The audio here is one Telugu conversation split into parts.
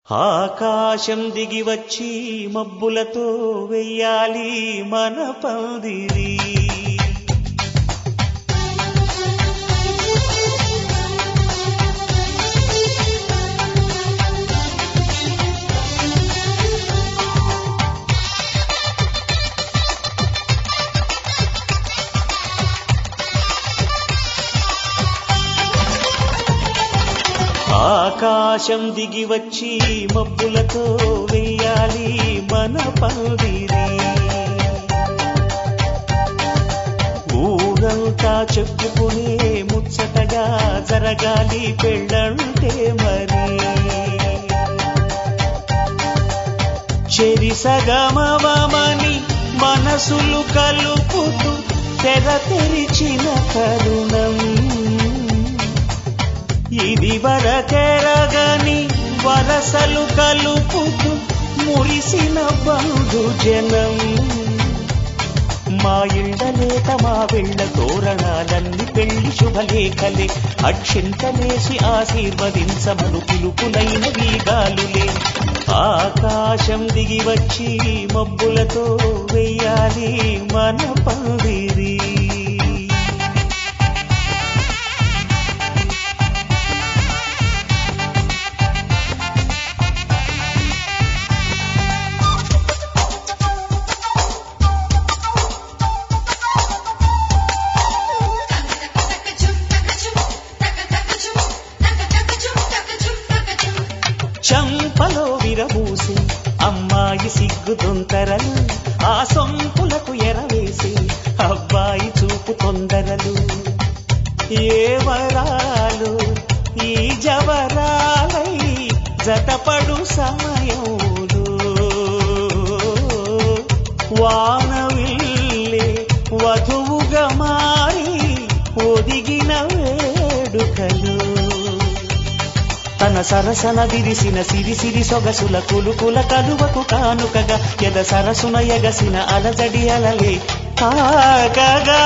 ఆకాశం దిగి వచ్చి మబ్బులతో వెయ్యాలి మన పందిరి. ఆకాశం దిగి వచ్చి మబ్బులతో వెయ్యాలి మన పందిరి. ఊరంతా చెప్పుకునే ముచ్చటగా జరగాలి పెళ్ళంటే మరి. చెరిసగమవమని మనసులు కలుపుతూ తెర తెరిచిన తరుణం ఇది వరకెరగని వరసలు కలుపుతూ మురిసిన బంధుజనం. మా ఇళ్ళలేత మా వెళ్ళ తోరణాలన్నీ పెళ్లి శుభలేఖలే. అక్షింతలేసి ఆశీర్వదించమను పిలుపులైన వీగాలులే. ఆకాశం దిగి వచ్చి మబ్బులతో వెయ్యాలి మన పందిరి. చంపలో విరబూసి అమ్మాయి సిగ్గు దొంతరలు, ఆ సొంపులకు ఎరవేసి అబ్బాయి చూపు తొందరలు. ఏ వరాలు ఈ జవరాలై జతపడు సమయంలో వానవిల్లే వధువుగా మారి ఒదిగిన వేడుకలు. తన సరసన విరిసిన సిరిసిరి సొగసుల కులుకుల కలువకు కానుకగా ఎద సరసున ఎగసిన అలజడి అలలే తాగగా.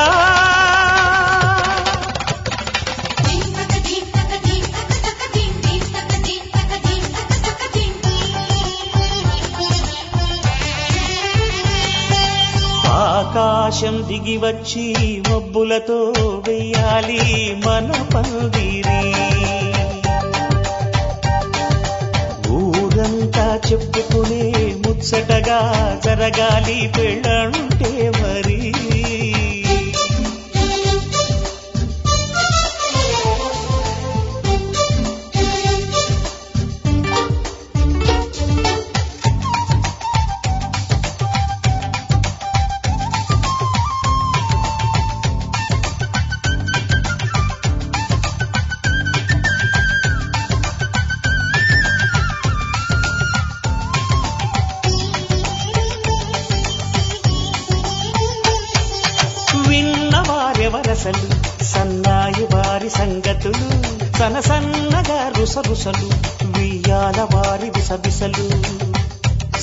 ఆకాశం దిగి వచ్చి మబ్బులతో వెయ్యాలి మన పందిరి. ఊరంతా చెప్పుకునే ముచ్చటగా జరగాలి పెళ్ళంటే మరి. వరసలు సన్నాయి వారి సంగతులు సనసన్నగా రుసరుసలు వియ్యాల వారి విసబిసలు.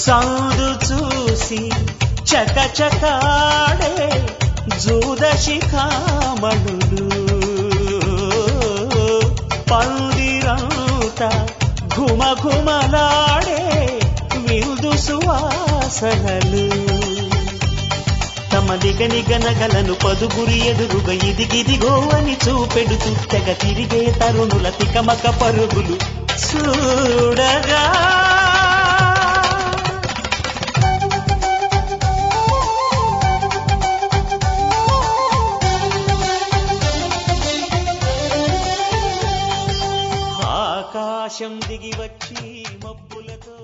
సందు చూసి చకచకాడే జూదశిఖామణులు పందిరంతా ఘుమఘుమలాడే విందు సువాసనలు. తమ నిగనిగనగలను పదుగురి ఎదురుగా ఇదిగిదిగో అని చూపెడుతూ తెగ తిరిగే తరుణుల తికమక పరుగులు చూడగా. ఆకాశం దిగి వచ్చి మబ్బులతో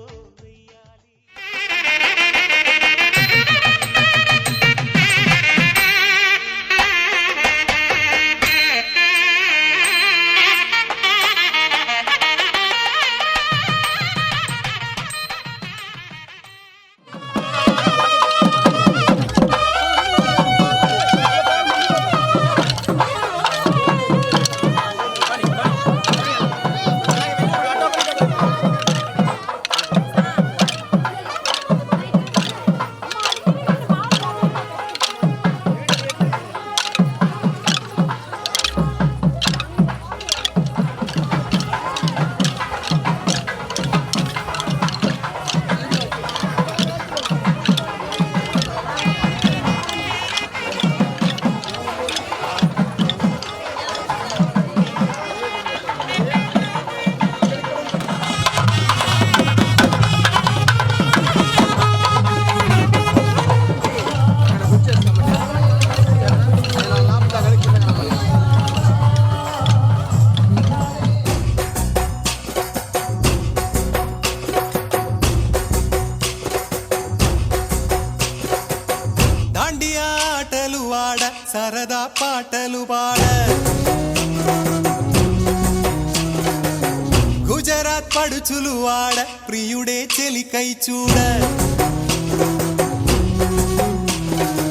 గుజరాత్ పడుచులు వాడ ప్రియుడే చెలికై చూడ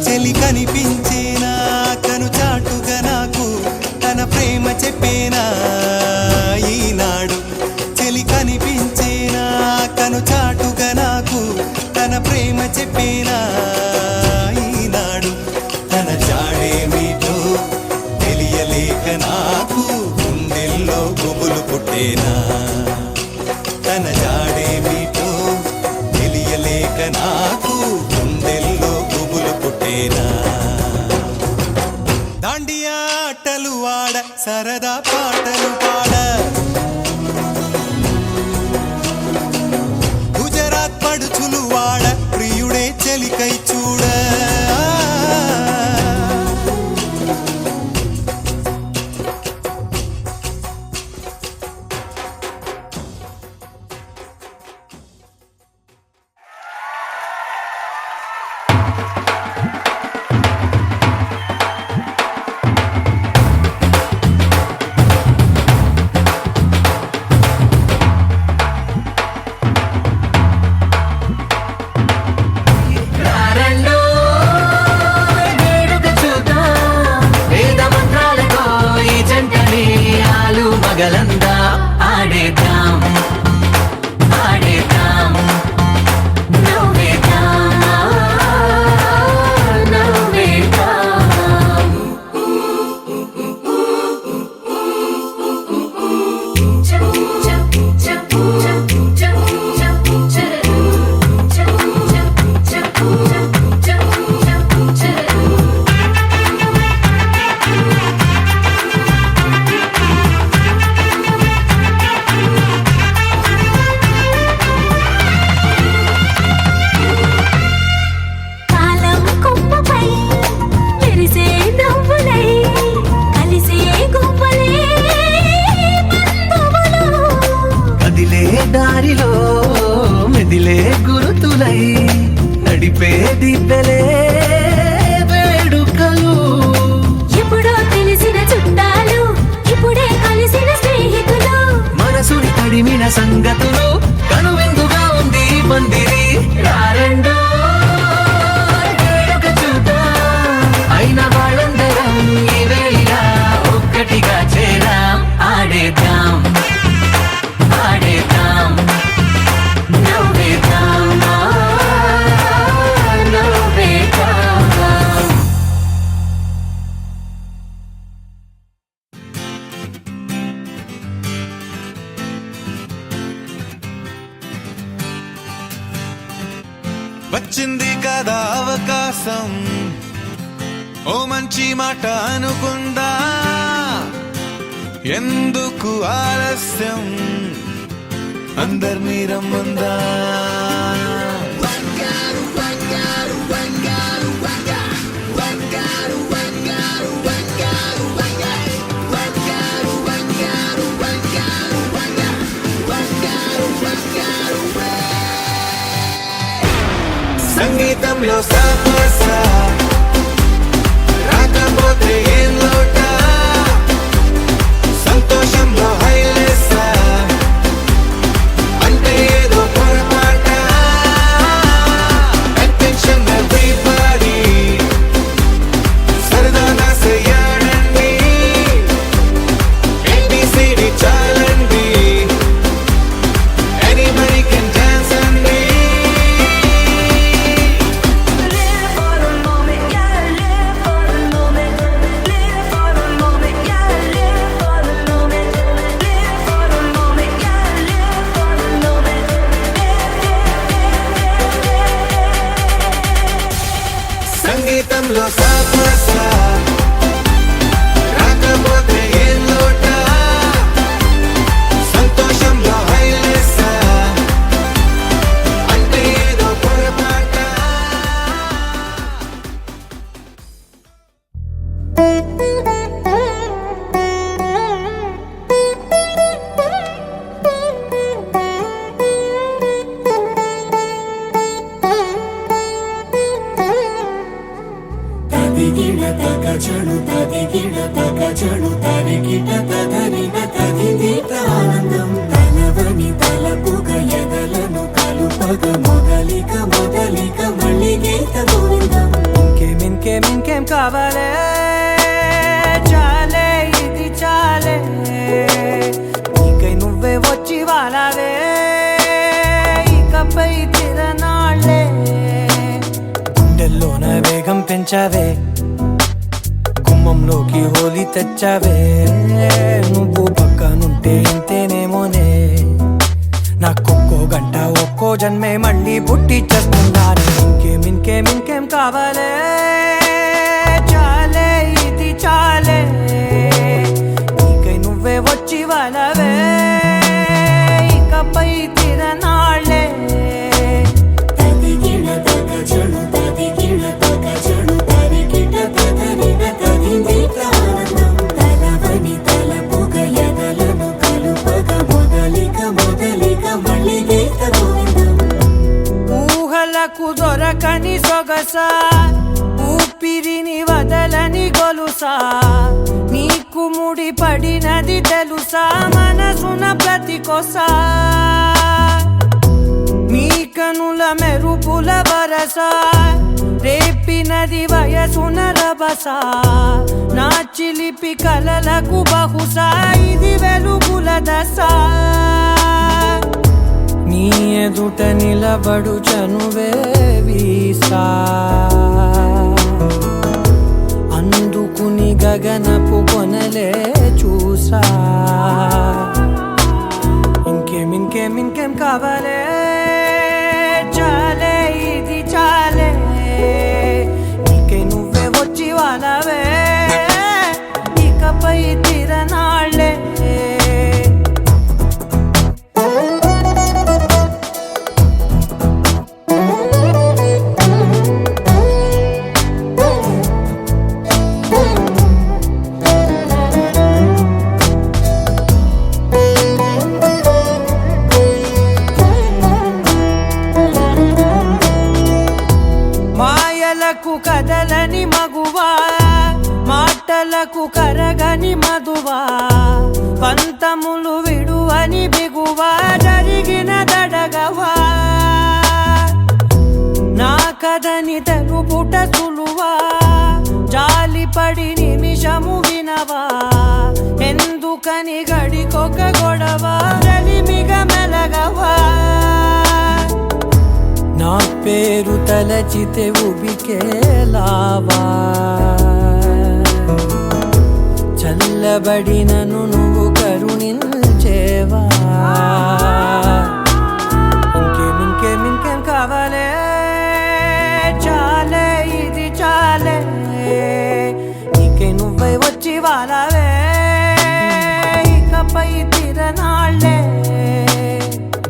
చెలి కనిపించేనా కను చాటుగా నాకు తన ప్రేమ చెప్పేనా ఈనాడు చెలి కనిపించేనా కను చాటుగా నాకు తన ప్రేమ చెప్పేనా ఈనాడు తన జాడేమిటో తెలియలేక నాకు గుండెల్లో గుబులు పుట్టేనా తన జాడేమిటో తెలియలేక నాకు గుండెల్లో గుబులు పుట్టేనా దాండియా ఆటలు వాడ సరదా పాటలు పాడ గుజరాత్ పడుచులు వాడ ప్రియుడే చెలికై చూడ గలందా ఆడేద్దాం ఆడేద్దాం నవ్వేద్దాం నవ్వేద్దాం దారిలో మెదిలే గురుతులై నడిపే దిబ్బలే వేడుకలు ఎప్పుడో తెలిసిన చుట్టాలు ఇప్పుడే కలిసిన స్నేహితులు మనసుని తడిమిన సంగతులు కనువిందుగా ఉంది మందిరి రారండో వేడుక చూద్దాం అయిన వాళ్ళందరం ఈ వేళ ఒక్కటిగా చేరాం ఆడేద్దాం ఆడేద్దాం నవ్వేద్దాం నవ్వేద్దాం వచ్చింది కదా అవకాశం ఓ మంచి మాట అనుకుందా ఎందుకు ఆలస్యం అందర్నీ రమ్మందా సంగీతంలో సమస్య రాకపోతే ఏం లోట సంతోషంలో హైలేసా అంటే ఏదో పొరపాట అటెన్షన్ ఎవ్రీబడీ సరదాగా చెయ్యాడండి ABCD చాలండి anybody can dance అండి Live for the moment, yeah, live for the moment. గుండెల్లోన వేగం పెంచావే, గుమ్మంలోకి హోలీ తెచ్చావే. నువ్వు పక్కనుంటే ఇంతేనేమోనే, నాకొక్కో గంట ఒక్కో జన్మే మళ్ళీ పుట్టి చేస్తున్నాను. ఇంకేం కావాలే, చాలే ఇది చాలే, నీకై నువ్వే వచ్చి వాళ్ళవే, ఇకపై తిరనాళ్ళే. ఊహలకు దొరకని సొగసా, ఊపిరిని వదలని గొలుసా, నీకు ముడి పడినది తెలుసా మనసున ప్రతి కొసా. నీ కనుల మెరుపుల వరస, రేపినది వయసున రభస, నా చిలిపి కలలకు బహుశా ఇది వెలుగుల దశ. నీ ఎదుట నిలబడు చనువే వీసా, అందుకుని గగనపు కొనలే చూసా. ఇంకేం కావాలే, చాలే ఇది చాలే, నీకై నువ్వే వచ్చి వాళ్ళవే, ఇకపై తిరనాళ్ళే. మాయలకు కదలని మగువా, మాటలకు కరగని మధువా, పంతములు విడువని బిగువా, జరిగిన దడగవా, నా కథని తెలుపుట సులువా, జాలిపడి నిమిషము వినవా, ఎందుకని గడికొక గొడవ, రలిమిగ మెలగవా. నా పేరు తలచితే ఉబికేలావా, చల్లబడినను నువ్వు కరుణించేవా. ఇంకేం కావాలే, చాలే ఇది చాలే, నీకై నువ్వై వచ్చి వాళ్ళవే, ఇకపై తిరనాళ్ళే.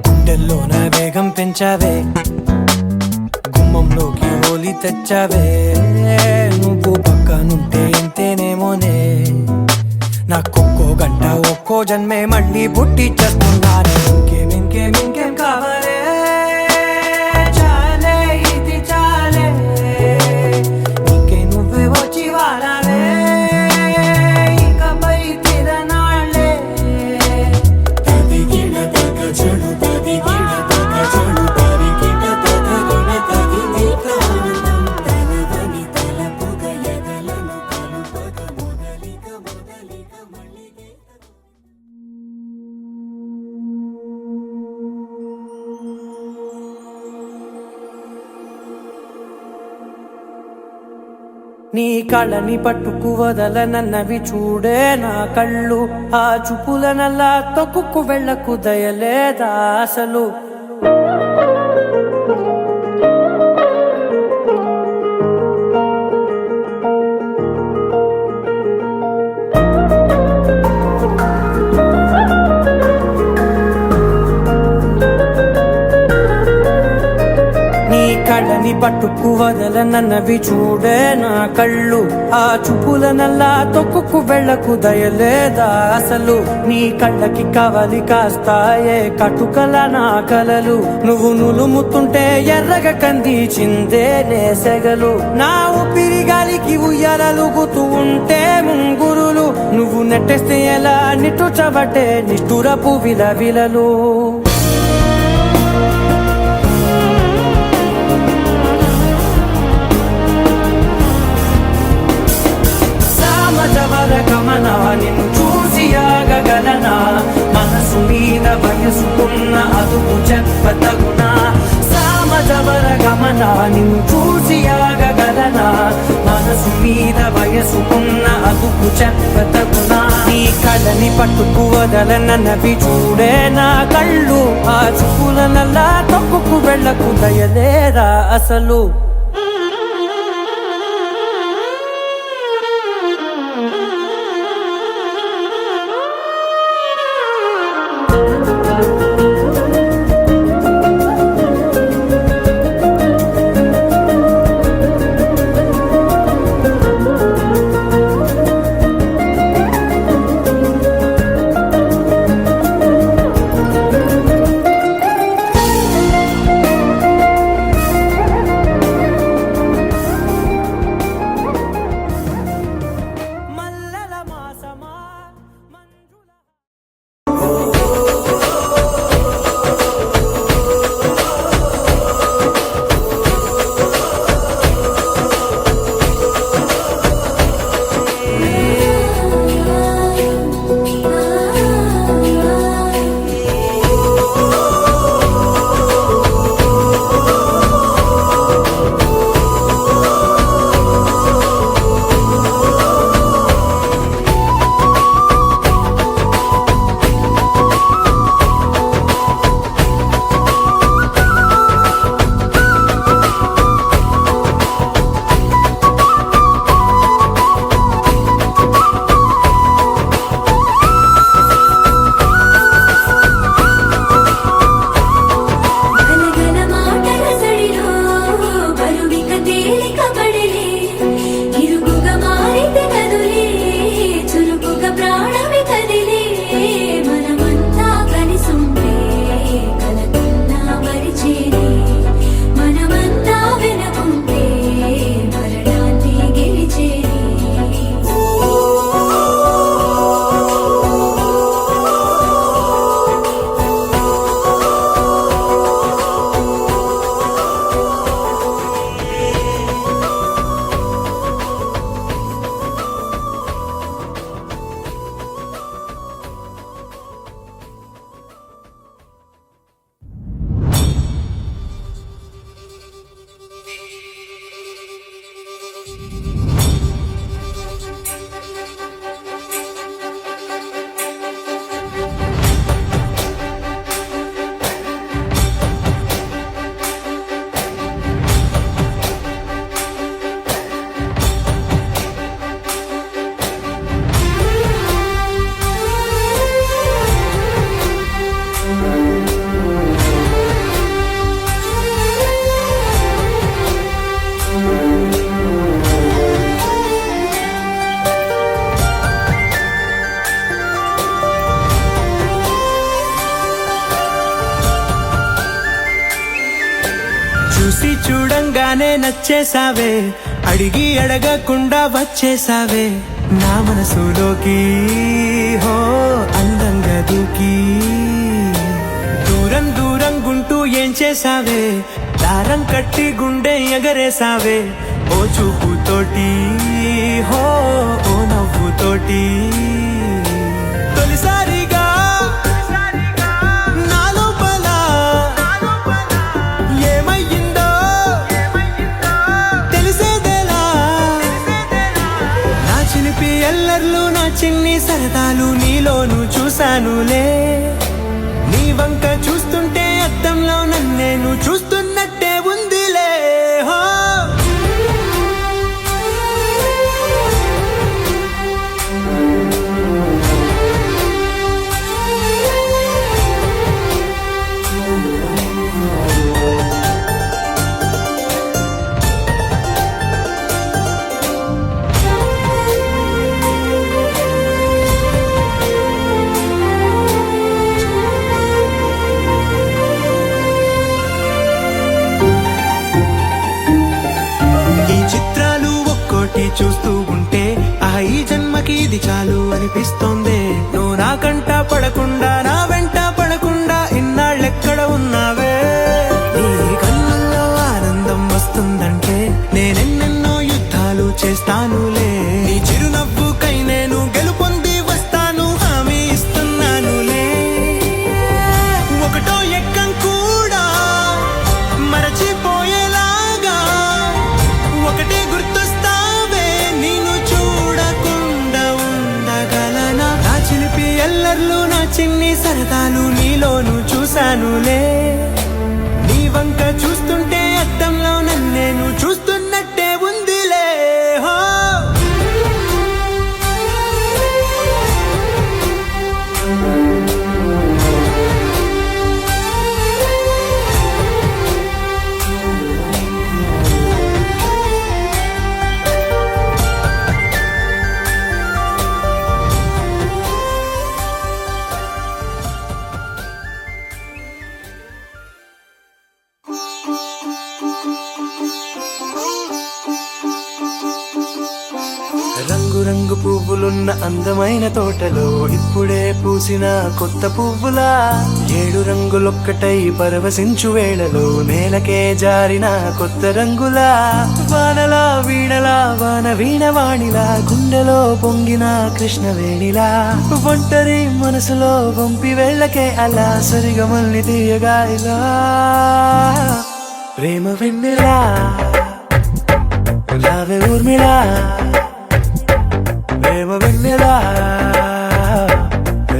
గుండెల్లోన వేగం పెంచావే, గుమ్మంలోకి హోలీ తెచ్చావే. నువ్వు పక్కనుంటే ఇంతేనేమోనే, నాకొక్కో గంట ఒక్కో జన్మే మళ్ళీ పుట్టి చేస్తున్నాను. ఇంకేం కావాలే, చాలే ఇది చాలే, నీకై నువ్వే వచ్చి వాళ్ళవే, ఇకపై తిరనాళ్ళే. నీ కళ్ళని పట్టుకు వదలనన్నవి చూడే నా కళ్ళు, ఆ చూపులనల్లా తొక్కుకు వెళ్ళకు దయలేదా అసలు. కళ్ళని పట్టుకు వదలనన్నవి చూడే నా కళ్ళు, ఆ చూపులనల్లా తొక్కుకు వెళ్ళకు దయలేదా అసలు. నీ కళ్ళకి కవలి కాస్తాయే కటుకల నా కలలు, నువ్వు నులుముతుంటే ఎర్రగా కందిచిందే నేసెగలు. నా ఊపిరి గాలికి ఉయ్యాలలుగుతూ ఉంటే ముంగురులు, నువ్వు నెట్టేస్తే ఎలా నిట్టుచబట్టే నిష్ఠురపు విలవిలలు. గమనా నిన్ను చూసి ఆగగలనా, మనసు మీద వయసుకున్న అదుపు చెప్పతగునా. సామజవర గమనా నిన్ను చూసి ఆగగలనా. వయసుకున్న అదుపు చెప్పతగునా నీ కళని పట్టుకు వదలనవి చూడే నా కళ్ళు ఆ చూపుల నల్లా తప్పుకు వెళ్ళకు దయలేరా అసలు మల్లెల మాసమా మంజుల గలగల మాటల సడిలో బరువిక తేలిక పడిలే ఇరుకుగా మారితే కదులే చురుకుగా ప్రాణమి కదిలే మనమంతా కలిసుంటే కలకన్నా మరిచేనే మనమంతా వెనకుంటే మరణాన్ని గెలిచేనే చూసి చూడంగానే నచ్చేసావే అడిగి అడగకుండా వచ్చేసావే నా మనసులోకి హో అందంగా దూకి దూరం దూరం గుంటూ ఏం చేసావే దారం కట్టి గుండె ఎగరేసావే ఓ చూపుతోటి హో ఓ నవ్వుతోటి తొలిసారిగా నా లోపల ఏమయ్యిందో తెలిసేదేలా నా చిలిపి ఎల్లర్లు నా చిన్ని సరదాలు నీలోను చూశానులే నీ వంక చూస్తుంటే అద్దంలో నన్నేను చూస్తున్నట్టే ఉందిలే హో చూస్తూ ఉంటే ఈ జన్మకి ఇది చాలు అనిపిస్తోంది నువ్వు నా కంట పడకుండా నా వెంట పడకుండా ఇన్నాళ్ళెక్కడ ఉన్నావే నీ కళ్ళల్లో ఆనందం వస్తుందంటే నేనెన్నెన్నో యుద్ధాలు చేస్తానులే నీ చిరునవ్వుకై నేను గెలుపొంది వస్తాను హామీ ఇస్తున్నానులే ఒకటో ఎక్కం కూడా మరచిపోయేలాగా ఒకటే గుర్తొస్తావే నేను చిన్ని సరదాలు నీలోను చూశానులే. నీ వంక చూస్తుంటే అద్దంలో నన్నేను చూస్తున్నట్టే ఉందిలే. హో రంగు రంగు పువ్వులున్న అందమైన తోటలో ఇప్పుడే పూసిన కొత్త పువ్వులా, 7 రంగులొక్కటై పరవశించు వేళలో నేలకే జారిన కొత్త రంగులా, వానలా వీణలా వాన వీణవాణిలా గుండెలో పొంగిన కృష్ణవేణిలా, ఒంటరి మనసులో వంపి వెళ్ళకే అలా సరిగమల్ని తీయగా ఇలా, ప్రేమ వెన్నెలా రావే ఊర్మిళా, ప్రేమ వెన్నెలా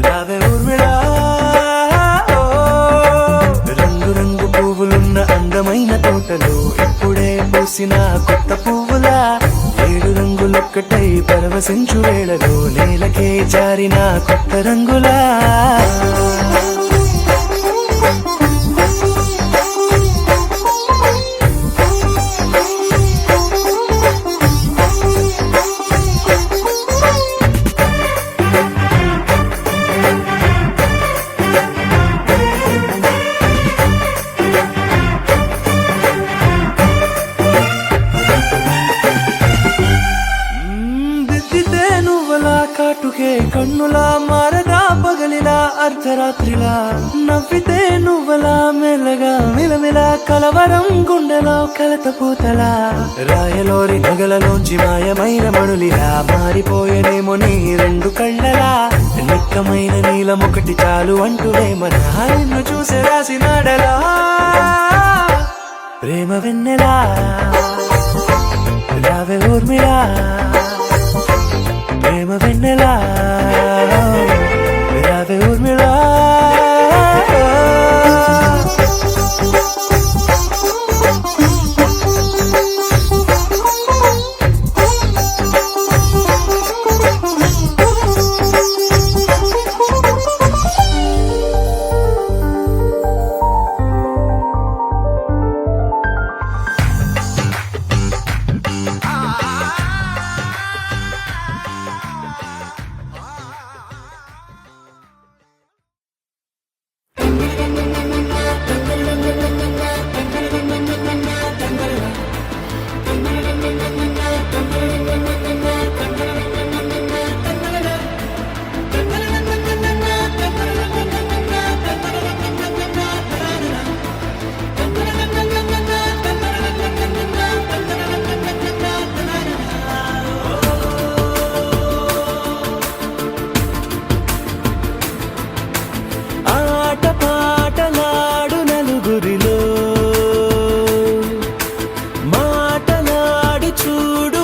రావే ఊర్మిళా. రంగు రంగు పువ్వులున్న అందమైన తోటలో ఇప్పుడే పూసిన కొత్త పువ్వులా, 7 రంగులొక్కటై పరవశించు వేళలో నేలకే జారిన కొత్త రంగులా. దిద్దితే నువ్వలా కాటుకే కన్నులా మారగా పగలిలా అర్ధరాత్రిలా, నవ్వితే నువ్వలా మెల్లగా మిలమిలా కలవరం గుండెలో కలత పూతలా, రాయలోరి నగలలోంచి మాయమైన మణులిలా మారిపోయేనేమో నీ 2 కళ్ళలా, నిక్కమైన నీలమొకటి చాలు అంటూవేమనా నిన్ను చూసి రాసినాడలా, ప్రేమ వెన్నెలా రావే ఊర్మిళా, ప్రేమ వెన్నెలా రావే ఊర్మిళా.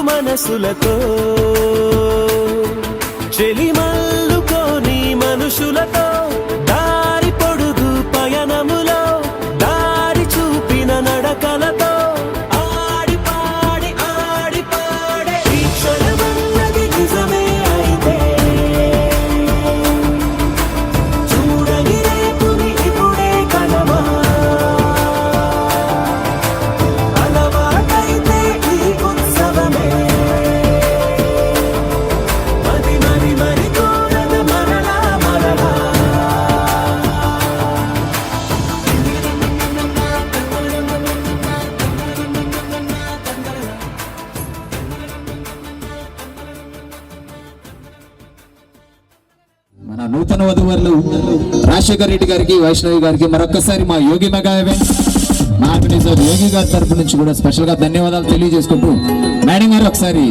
మనసులతో చెలిమల్లుకోని మనుషులతో దారి పొడుగు పయనములో దారి చూపిన నడకలతో ఆడి పాడి ఈ క్షణమన్నది నిజమే అయితే చూడని రేపుని ఇప్పుడే కలవా అలవాటైతే ఈ ఉత్సవమే మరి కోరద మరలా మరలా మన నూతన వధువరులు రాజశేఖర్ రెడ్డి గారికి వైష్ణవి గారికి మరొకసారి మా యోగి మెగా ఈవెంట్ ఆర్గనైజర్ యోగి గారి తరపు నుంచి కూడా స్పెషల్ గా ధన్యవాదాలు తెలియజేసుకుంటూ మేడం గారు ఒకసారి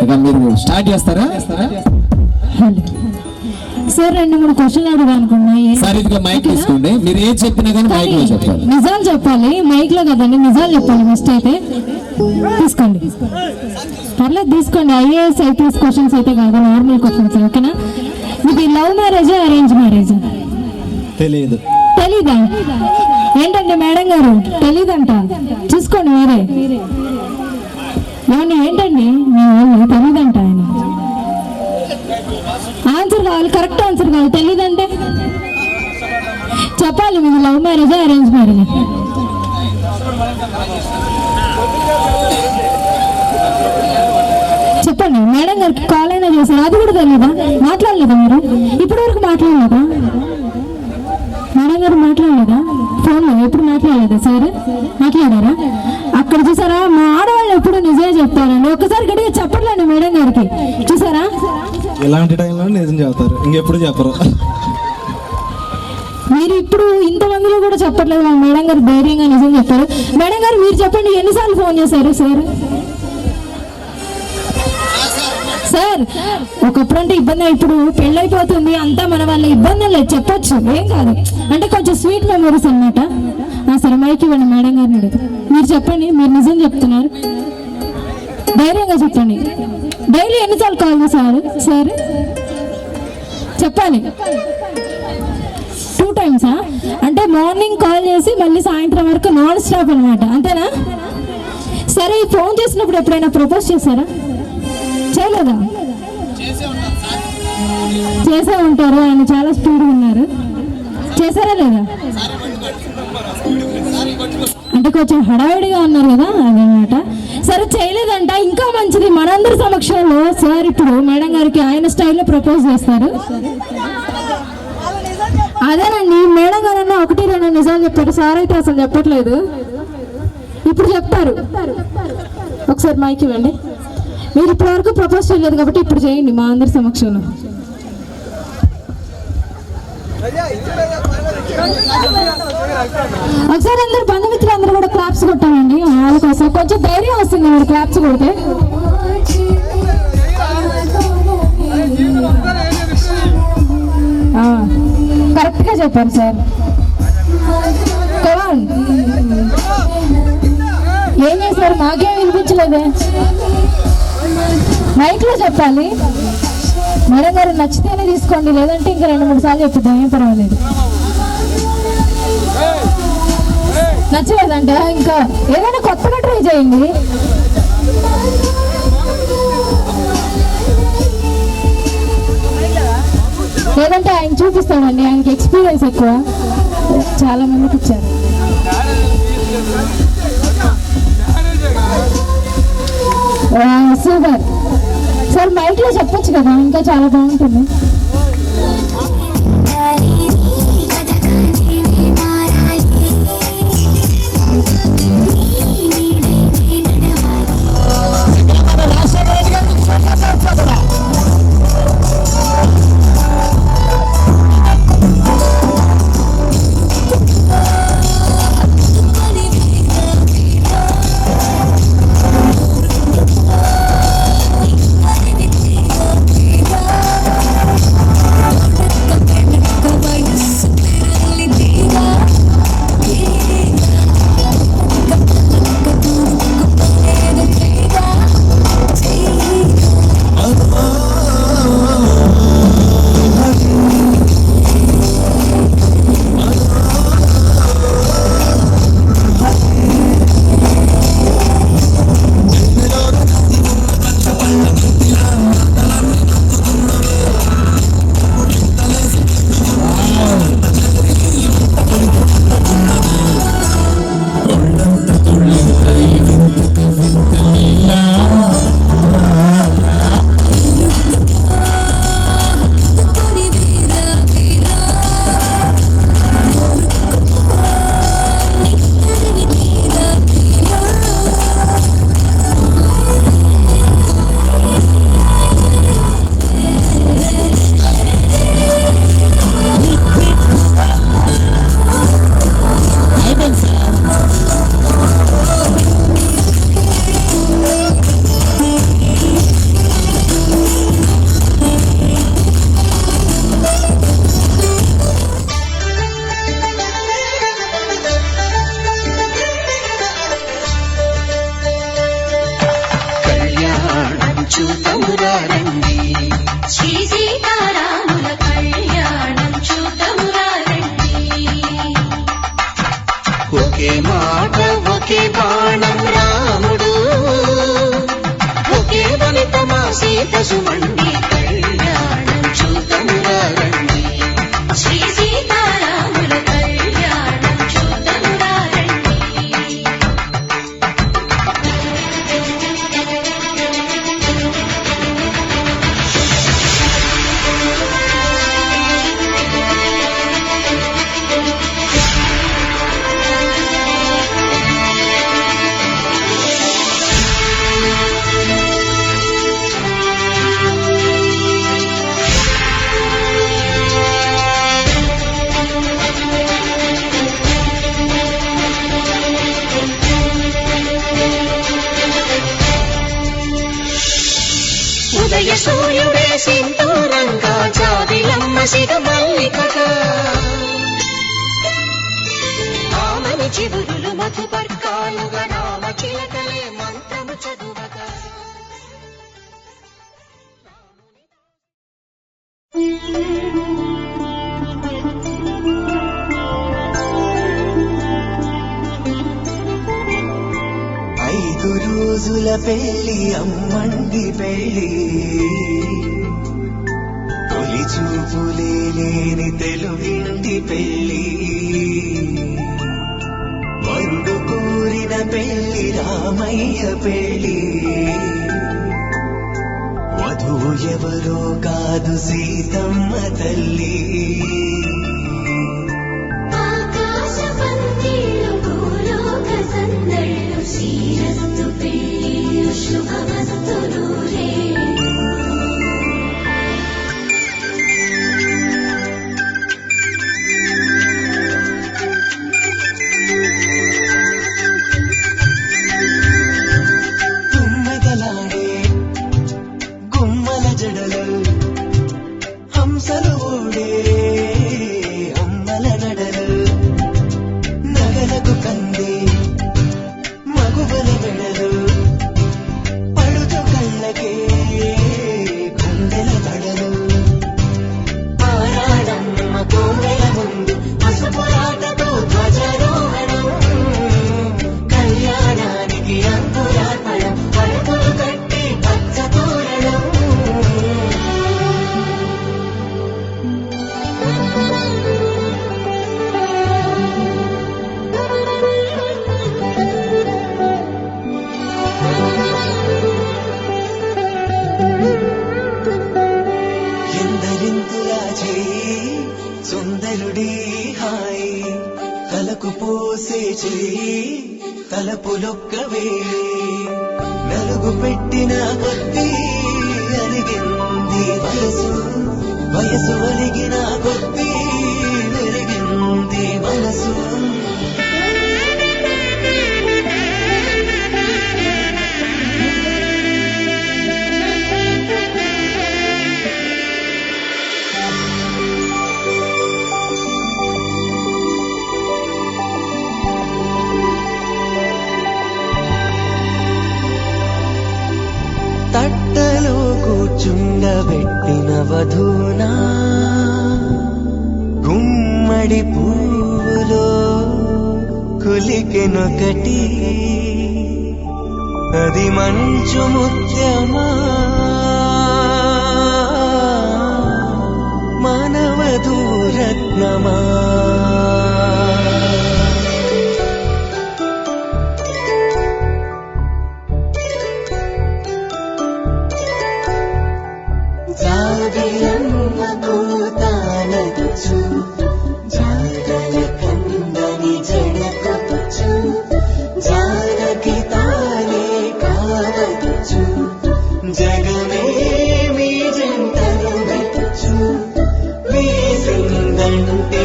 ఇక మీరు స్టార్ట్ చేస్తారా? సార్ 2-3 క్వశ్చన్లు అడగాలనుకున్నా. సార్ ఇదిగా మైక్ తీసుకోండి, మీరు ఏం చెప్పినా కానీ మైక్ లో చెప్పాలి. నిజాలు చెప్పాలి, మైక్ లో కదండి, నిజాలు చెప్పాలి. ఫస్ట్ అయితే తీసుకోండి, పర్లేదు తీసుకోండి. IAS IPS క్వశ్చన్స్ అయితే కాదు, నార్మల్ క్వశ్చన్స్. ఓకేనా? ఇది లవ్ మ్యారేజా అరేంజ్ మ్యారేజా? తెలియదు. తెలీదా? ఏంటండి మేడం గారు తెలీదంట, చూసుకోండి మీరే. ఏమన్నా ఏంటండి మీ వాళ్ళు తెలీదంట? ఆయన ఆన్సర్ కావాలి, కరెక్ట్ ఆన్సర్ కావాలి. తెలీదంటే చెప్పాలి. మీది లవ్ మ్యారేజా అరేంజ్ మ్యారేజా? చెప్పండి. మేడం గారికి కాల్ అయినా చేశారు, అది కూడా తెలీదా? మాట్లాడలేదా మీరు? ఇప్పటి వరకు మాట్లాడలేదా? మేడం గారు మాట్లాడలేదా? ఫోన్లో ఎప్పుడు మాట్లాడలేదా? సార్ మాట్లాడారా? అక్కడ చూసారా, మా ఆడవాళ్ళు ఎప్పుడు నిజమే చెప్తారండి. ఒక్కసారి గట్టిగా చెప్పట్లేండి మేడం గారికి. చూసారా, ఇలాంటి టైంలో నిజం చెప్తారు, ఇంకెప్పుడు చెప్పరు. మీరు ఇప్పుడు ఇంతమందిలో కూడా చెప్పట్లేదు, మా మేడం గారు ధైర్యంగా నిజం చెప్పారు. మేడం గారు మీరు చెప్పండి, ఎన్నిసార్లు ఫోన్ చేశారు సార్? సార్ ఒకప్పుడు అంటే ఇబ్బంది, ఇప్పుడు పెళ్ళైపోతుంది అంతా మన వాళ్ళ ఇబ్బంది లేదు, చెప్పొచ్చు, ఏం కాదు. అంటే కొంచెం స్వీట్ మెమరీస్ అన్నమాట. సరే మైక్ ఇవ్వండి, మేడం గారిని అడుగు. మీరు చెప్పండి, మీరు నిజం చెప్తున్నారు, ధైర్యంగా చెప్పండి. డైలీ ఎన్నిసార్లు కాల్ చేశారు సార్? చెప్పాలి. 2 times. అంటే మార్నింగ్ కాల్ చేసి మళ్ళీ సాయంత్రం వరకు నాన్ స్టాప్ అనమాట, అంతేనా? సరే, ఈ ఫోన్ చేసినప్పుడు ఎప్పుడైనా ప్రపోజ్ చేశారా? చేయలేదా? చేసే ఉంటారు, ఆయన చాలా స్పీడ్గా ఉన్నారు. చేశారా లేదా? అంటే కొంచెం హడావిడిగా ఉన్నారు కదా, అదనమాట. సరే చేయలేదంట, ఇంకా మంచిది. మనందరి సమక్షంలో సార్ ఇప్పుడు మేడం గారికి ఆయన స్టైల్లో ప్రపోజ్ చేస్తారు. అదేనండి, మేడం గారన్నా 1-2 నిజాలు చెప్పారు, సార్ అయితే అసలు చెప్పట్లేదు. ఇప్పుడు చెప్తారు. ఒకసారి మైక్ ఇవ్వండి. మీరు ఇప్పటి వరకు ప్రపోజ్ చేయలేదు కాబట్టి ఇప్పుడు చేయండి మా అందరి సమక్షంలో. ఒకసారి అందరు బంధుమిత్రులు అందరూ కూడా క్లాప్స్ కొట్టామండి వాళ్ళ కోసం. కొంచెం ధైర్యం వస్తుంది మీరు క్లాప్స్ కొడితే. కరెక్ట్ గా చెప్పారు సార్. ఏం చేశారు? మాకేం వినిపించలేదే. మైక్ లో చెప్పాలి. మేడం గారు నచ్చితేనే తీసుకోండి, లేదంటే ఇంకా 2-3 సార్లు చెప్తాం, ఏం పర్వాలేదు. నచ్చలేదంటే ఇంకా ఏదైనా కొత్తగా ట్రై చేయండి. లేదంటే ఆయన చూపిస్తాడండి, ఆయనకి ఎక్స్పీరియన్స్ ఎక్కువ, చాలా మందికి ఇచ్చారు. సూపర్ సార్, మైక్ లో చెప్పొచ్చు కదా, ఇంకా చాలా బాగుంటుంది. సిగ మల్లికగా ఆమని చిగురులు మధుపర్కాలుగా రామ చిలకలే మంత్రము చదువగా. ఐదు రోజుల పెళ్లి అమ్మండి పెళ్లి, తొలి చూపులే లేని తెలుగింటి పెళ్లి, వరుడు కోరిన పెళ్లి రామయ్య పెళ్లి, వధువు ఎవరో కాదు సీతమ్మ తల్లి. ఆకాశ పందిళ్ళు భూలోక సందళ్ళు శ్రీరస్తు పెళ్ళిళ్ళు శుభమస్తు నూరే. తుమ్మెదలాడే గుమ్మల జడలు, హంసలు ఊడే అమ్మల నడలు, నగలకు కంది మగువల వెడలు, పడుచు కళ్ళకే గుండెల తడలు. పారాడమ్మ కోవెల ముందు పసుపురాటతో ధ్వజారోహణం, కళ్యాణానికి అంకురార్పణం, పలుకులు కట్టి పచ్చ తోరణం. ఎందరింతులా చేయి సుందరుడి హాయి, తలకు పోసే చేయి తలపులొక్కవే, నలుగు పెట్టిన కొద్దీ అలిగింది వయసు, వయసు అలిగిన కొద్దీ పెరిగింది మనసు. తట్టలో కూర్చుండబెట్టిన వధూనా, గుమ్మడి పువ్వులో కులికెనొకటి, అది మంచు ముత్యమా మానవధూరత్నమా. జాబిలమ్మ కూతానదుచు జాగల కందని జడకొచ్చు, జానకి తానే కావదుచు, జగమే మీ జంటను వెతుచు, వేసిందంటే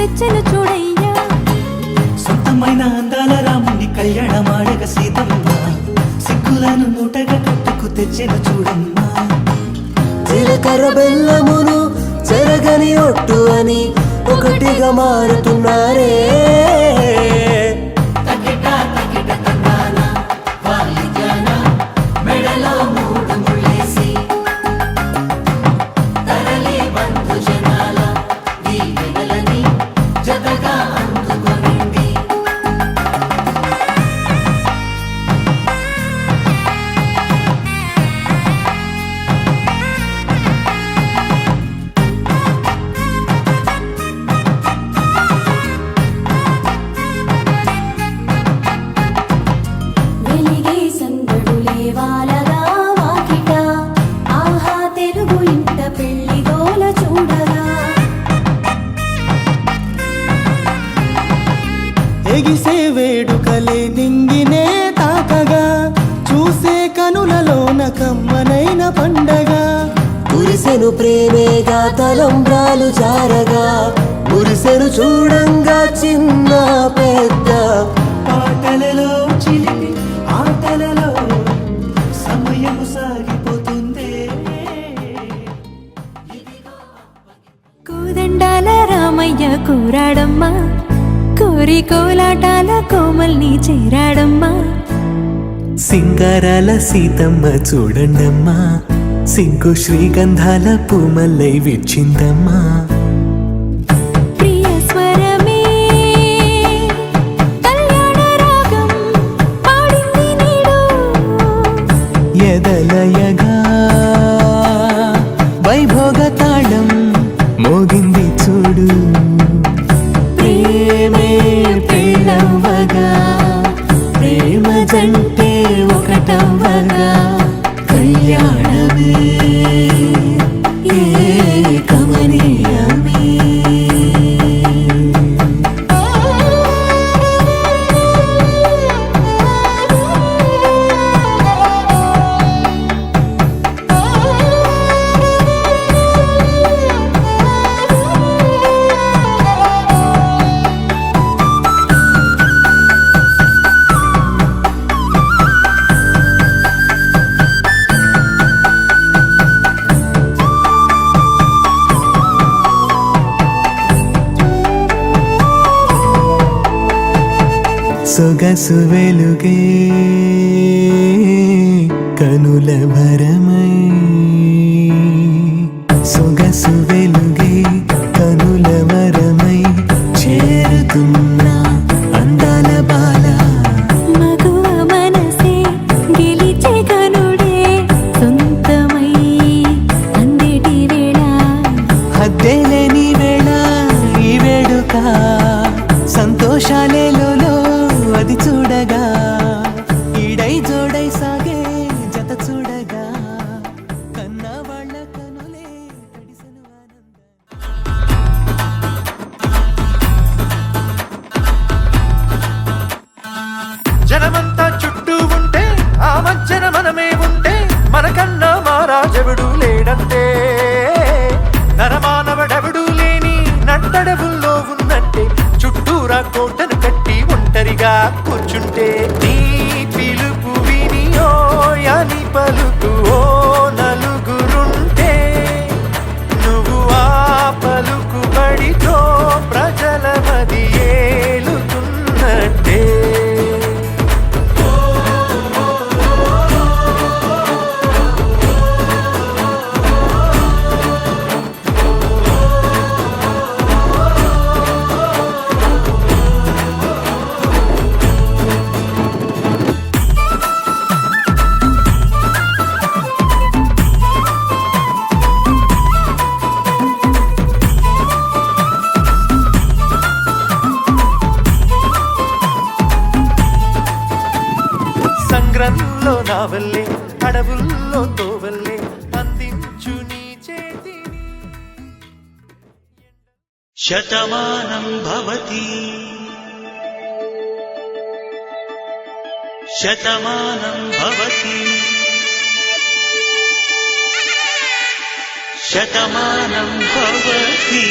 తెచ్చెను చూడయ్యా. సొంతమైన అందాల రాముని కళ్యాణమాడగ సీతమ్మ సిగ్గులను మూటగా కట్టుకు తెచ్చెను చూడమ్మా. జీలకర్ర బెల్లమును చెరగని ఒట్టు అని ఒకటిగా మారుతున్నారే. వెలిగే సందడులే వాలగా వాకిట, ఆహా తెలుగు ఇంట పెళ్లి గోల చూడగా. ఎగిసే వేడుకలే నింగినే తాకగా చూసే కనులలోన కమ్మనైన పండగ. కురిసెను ప్రేమేగా తలంబ్రాలు జారగా మురిసెను చూడంగా చిన్న పెద్ద. పాటలలో చిలిపి ఆటలలో సమయము సాగిపోతుందే. కోదండాల రామయ్య కూరాడమ్మా, కోరి కోలాటాల కోమల్ని చేరాడమ్మా. సింగారాల సీతమ్మ చూడండమ్మా సింకు శ్రీగంధాల పూమల్లై విచ్చిందమ్మా. ప్రియ స్వరమే కళ్యాణ రాగం పాడింది నేడు. ఎదలయగా వైభోగ తాళం మోగింది చూడు. ప్రేమే పెళ్ళవ్వగా ప్రేమ జంటే ఒకటవ్వగా కళ్యాణమే కమనీయమే. సొగసు వెలుగే కనుల భరమై సొగసు వెలుగే కనుల వరమై చేరుతున్నా అందాల బాల. మగువ మనసే గెలిచే కనుడే సొంతమై అందేటి వేళ. హద్దేలేని వేళ ఈ వేడుక సంతోషాలేలో అది చూడగా ఈడై జోడై సాగే జత చూడగా కన్నా వాళ్ళ కనులే తడిసెను ఆనందం. జనమంతా చుట్టూ ఉంటే ఆ మధ్యన మనమే ఉంటే మనకన్నా మారాజెవడు లేడంతే. నరమానవడెవడు లేని నట్టడవుల్లో ఉన్నట్టే చుట్టూరా కోటను కట్టి ఒంటరిగా కూర్చుంటే. నీ పిలుపు విని ఓ అని పలుకు ఓ నలుగురుంటే నువ్వు ఆ పలుకుబడితో ప్రజల మది ఏలుతున్నట్టే. సంగ్రంలో నావల్లే అడవుల్లో తోవల్లే అందించు నీ చేతిని. శతమానం భవతి శతమానం భవతి శతమానం భవతి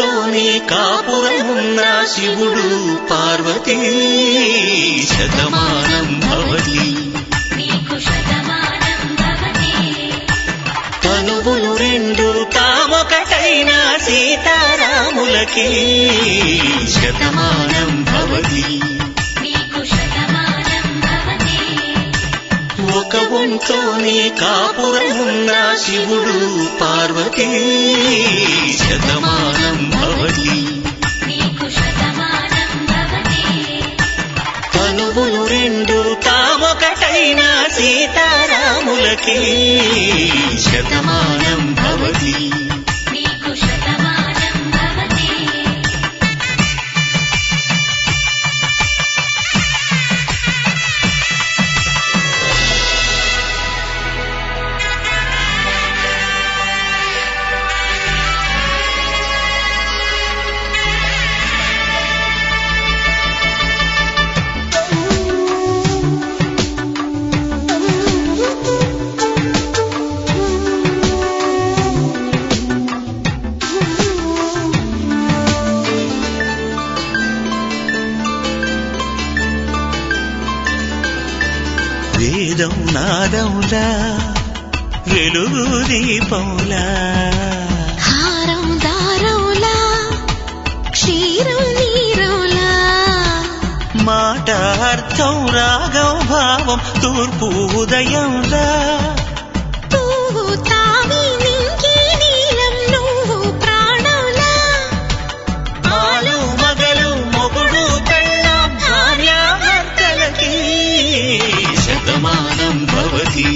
వంతోనే కాపురమున్న శివుడు పార్వతీ శతమానం భవతి తనువులు రెండు తామొకటైన సీతారాములకి శతమానం భవతి ఒక వంతోనే కాపురమున్న శివుడు పార్వతీ శతమానం భవతి తనువులు రెండు తామొకటైన సీతారాములకి శతమానం భవతి వేదం నాదములా వెలుగు దీపములా హారం దారవులా క్షీరం నీరవులా మాట అర్థం రాగం భావం తూర్పు ఉదయంలా పువ్వు తావి నింగి నీలం నువ్వు ప్రాణంలా ఆలు మగలు మొగుడు పెళ్ళాం భార్యాభర్తలకి శతమానం భవతి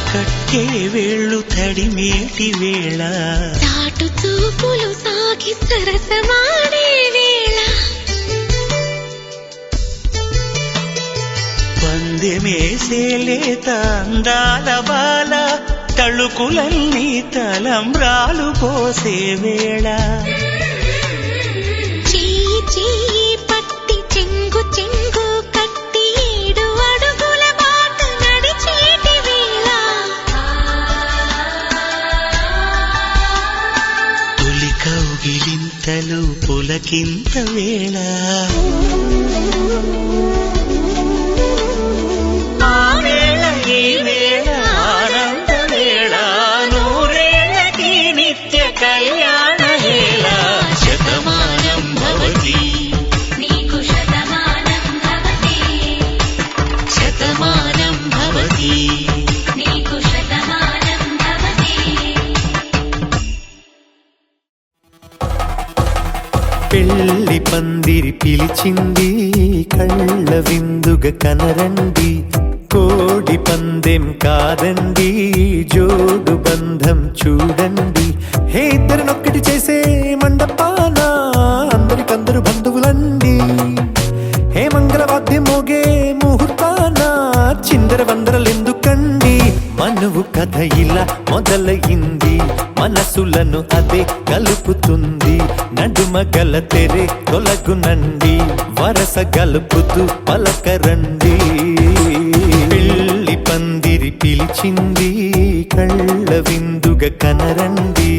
కట్టే వేళ్ళు తడిమేటి వేళ చాటు చూపులు సాగి సరసమాడే వేళ పందెమేసేలేత అందాల బాల తళుకులన్నీ తలంబ్రాలు పోసే వేళ చెయ్యి చెయ్యి పట్టి చెంగు చెంగు కట్టి 7 అడుగుల బాట నడిచేటి వేళ తొలి కౌగిలింతలు పులకింత వేళ ఆ వేళ ఈ వేళ ఆనంద వేళ నూరేళ్ళకి నిత్య కళ్యాణ వేళ శతమానం భవతి శతమానం భవతి పెళ్లి పందిరి పిలిచింది కళ్ళ విందుగ కనరండి కోడి పందెం కాదండి జోడు బంధం చూడండి హే ఇద్దరినొక్కటి చేసే మండపాన అందరికందరు బంధువులండి హే మంగళవాద్యం మోగే ముహూర్తాన చిందర వందరలెందుకండి మనువు కథ ఇలా మొదలయింది మనసులను అదే కలుపుతుంది నడుమ గల తెరే తొలగునండి వరస గలుపుతూ పలకరండి పెళ్లి పందిరి పిలిచింది కళ్ళ విందుగ కనరండి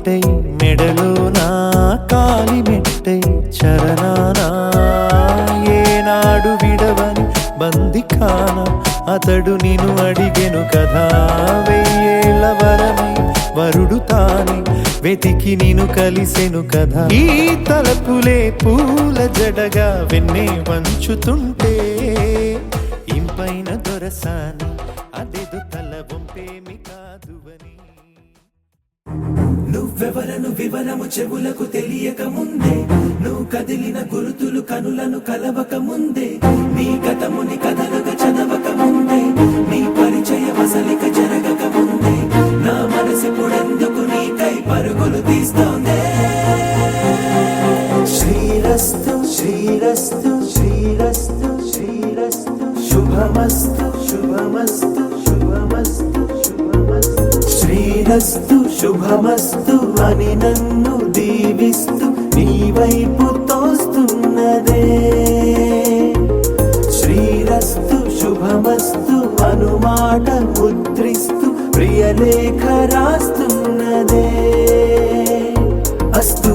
మెట్టై మెడలో నా కాలి మెట్టై చరణానా ఏనాడు విడవని బందిఖాన అతడు నిన్ను అడిగెను కదా వెయ్యేళ్ళ వరమై వరుడు తానే వెతికి నిన్ను కలిసెను కదా ఈ తలపులే పూల జడగా వెన్నే వంచుతుంటే ఇంపైన దొరసాని అదేదో తల వంపేమి కాదువని నువ్వెవరను వివరము చెవులకు తెలియక ముందే నువ్వు కదిలిన గురుతులు కనులను కలవక ముందే నీ గతముని కథలుగా చదవక ముందే నీ పరిచయ వసలిక జరగక ముందే నా మనసిపుడెందుకు నీకై పరుగులు తీస్తోందే శ్రీరస్తు శ్రీరస్తు శ్రీరస్తు శ్రీరస్తు శుభమస్తు శుభమస్తు శుభమస్తు శుభమస్తు శ్రీరస్తు శుభమస్తు అని నన్ను దీవిస్తూ నీ వైపు తోస్తున్నదే శ్రీరస్తు శుభమస్తు అనుమాట ముద్రిస్తూ ప్రియలేఖ రాస్తున్నదే అస్తు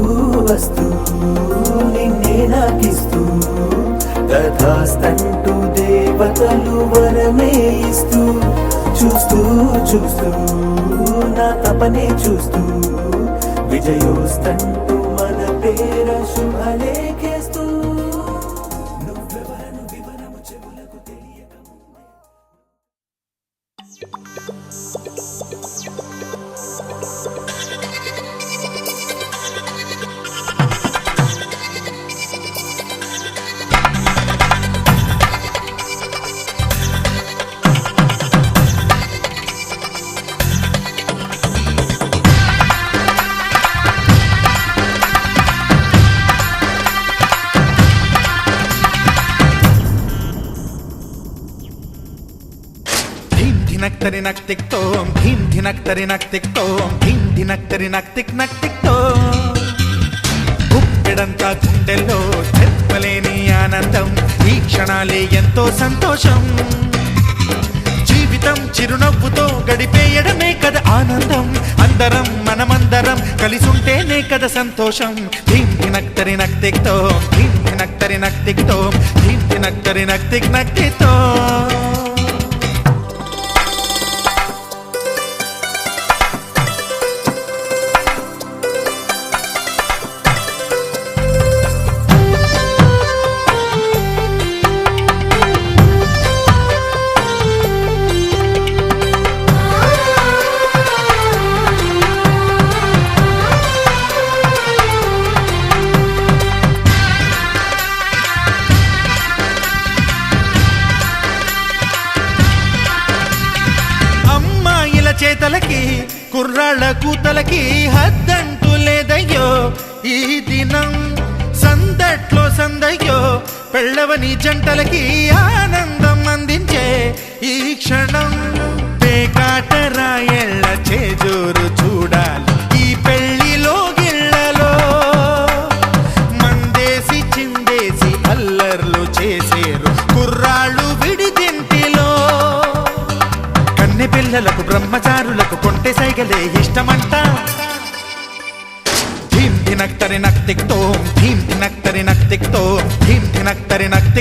అస్తు నిన్నే నాకిస్తూ తథాస్తంటూ దేవతలు వరమే ఇస్తూ చూస్తూ చూస్తూ నా తపనే చూస్తూ విజయోస్తంటూ మన పేర శుభలేఖేస్తూ నువ్వెవరను వివరము చెవులకు తెలియక ధినక్తరి నక్ టిక్ తోం ధీం ధినక్తరి నక్ టిక్ తోం ధీం ధినక్తరి నక్ టిక్ తోం గుప్పెడంతా గుండెల్లో చెప్పలేని ఆనందం ఈ క్షణాలే ఎంతో సంతోషం జీవితం చిరునవ్వుతో గడిపేయడమే కదా ఆనందం అందరం మనమందరం కలిసుంటేనే కదా సంతోషం ధీం ధినక్తరి నక్ టిక్ తోం ధీం ధినక్తరి నక్ టిక్ తోం ధీం ధినక్తరి నక్ టిక్ తోం చేతలకి కుర్రాళ్ళ కూతలకి హద్దంటూ లేదయ్యో ఈ దినం సందట్లో సందయ్యో పెళ్ళవని జంటలకి ఆనందం అందించే ఈ క్షణం పేకాటరాయళ్ళ చేజోరు చూడాలి ఈ పెళ్లిలో గిళ్ళలో మందేసి చిందేసి అల్లర్లు చేసేరు కుర్రాళ్ళు విడిదింటిలో పిల్లలకు బ్రహ్మచారులకు కొంటె సైగలే ఇష్టమంట ధీం ధినక్తరి నక్ టిక్ తోం ధీం ధినక్తరి నక్ టిక్ తోం ధీం ధినక్తరి నక్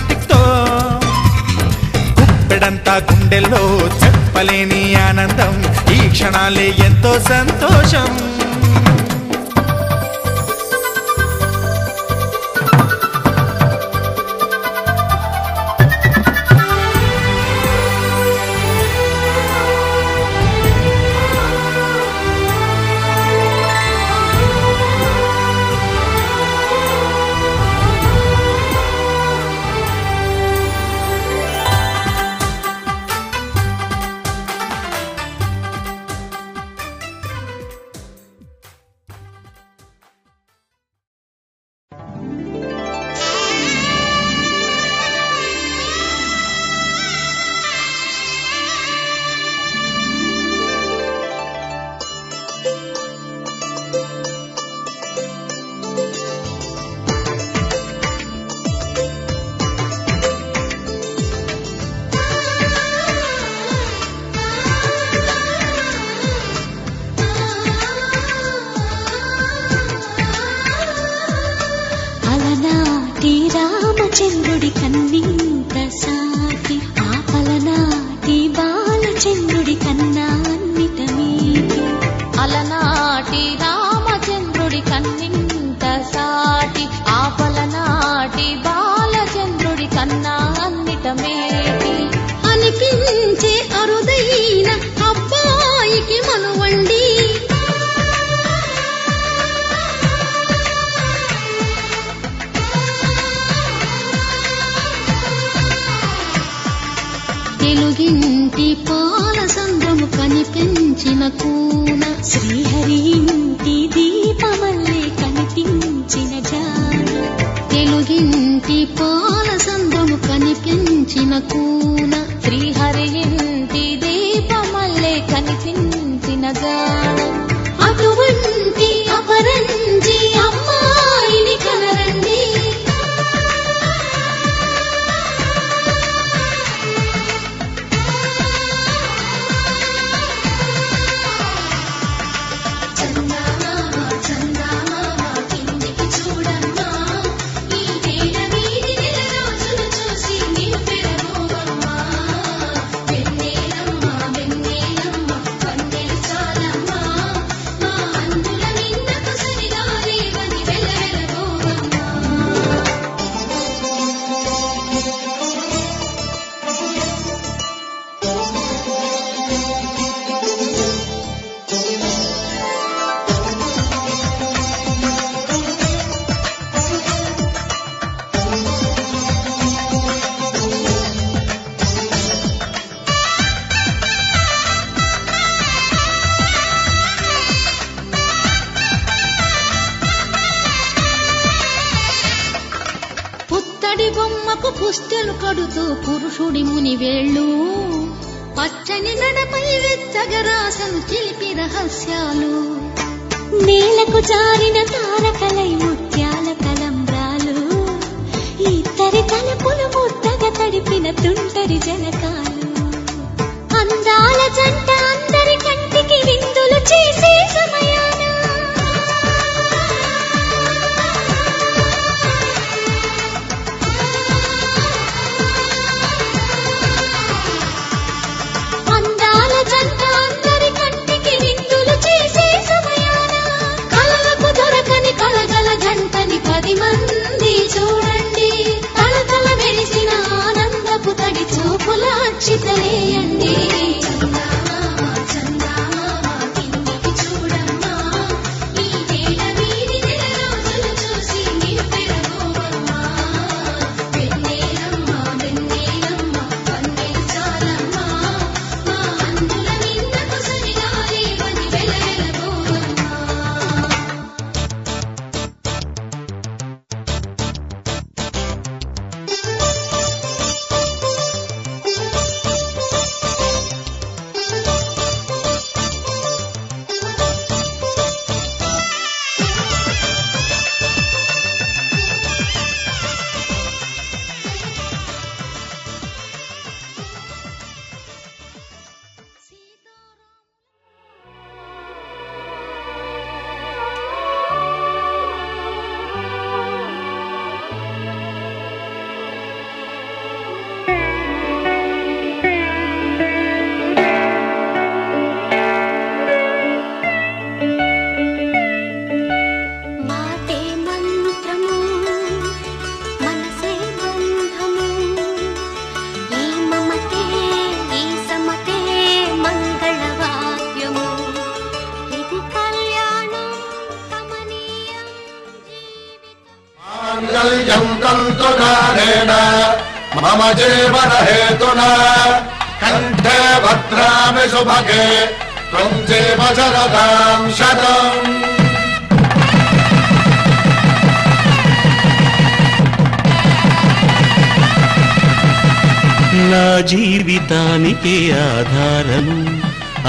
టిక్ తోం గుప్పెడంతా గుండెల్లో చెప్పలేని ఆనందం ఈ క్షణాలే ఎంతో సంతోషం కనిపించిన కూన శ్రీహరి ఇంటి దీపమల్లే కనిపించిన జాన తెలుగింటి పాల సంద్రము కనిపించిన కూన శ్రీహరి ఇంటి దీపమల్లే కనిపించిన జాన అటువంటి అపరంజి అమ్మాయిని కనరండి పుత్తడి బొమ్మకు పుస్తెలు కడుతూ పురుషుడి ముని వేళ్ళు పచ్చని నడపై వెచ్చగరాసను చిలిపి రహస్యాలు నేలకు జారిన తారకలై ముత్యాల తలంబ్రాలు ఇద్దరి తలపులు ముద్దగా తడిపిన తుంటరి జనకాలు అందాల జంట అందరి కంటికి విందులు చేసే సమయాన అందాల జంట అందరి కంటికి విందులు చేసే సమయాన కలలకు దొరకని కలగల జంటని 10 మంది చూడండి తలతల మెరిసిన ఆనందపు తడి చూపుల అచ్చితలేయండి మమ జీవన హేతునా కంఠే భద్రామి శుభగే త్వం జీవ శరదాం శతం. నా జీవితానికి ఆధారము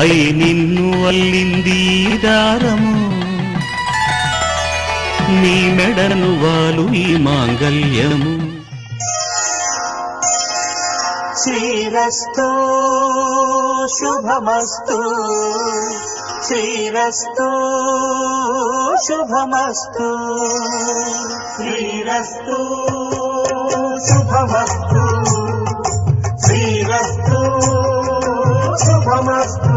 అయి నిన్ను అల్లింది దారము నీ మెడను వాలు ఈ మాంగల్యము. శ్రీరస్తు శుభమస్తు శ్రీరస్తు శుభమస్తు శ్రీరస్తు శుభమస్తు శ్రీరస్తు శుభమస్తు.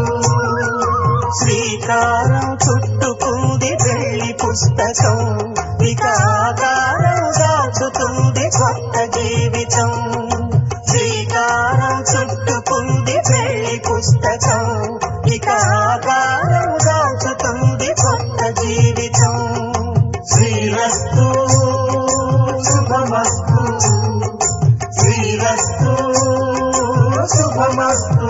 శ్రీకారం చుట్టుకుంది పెళ్లి పుస్తకం ఇక ఆకారం దాచుతుంది కొత్త జీవితం. శ్రీకారం చుట్టుకుంది పెళ్లి పుస్తకం ఇక ఆకారం దాచుతుంది కొత్త జీవితం. శ్రీరస్తు శుభమస్తు శ్రీరస్తు శుభమస్తు.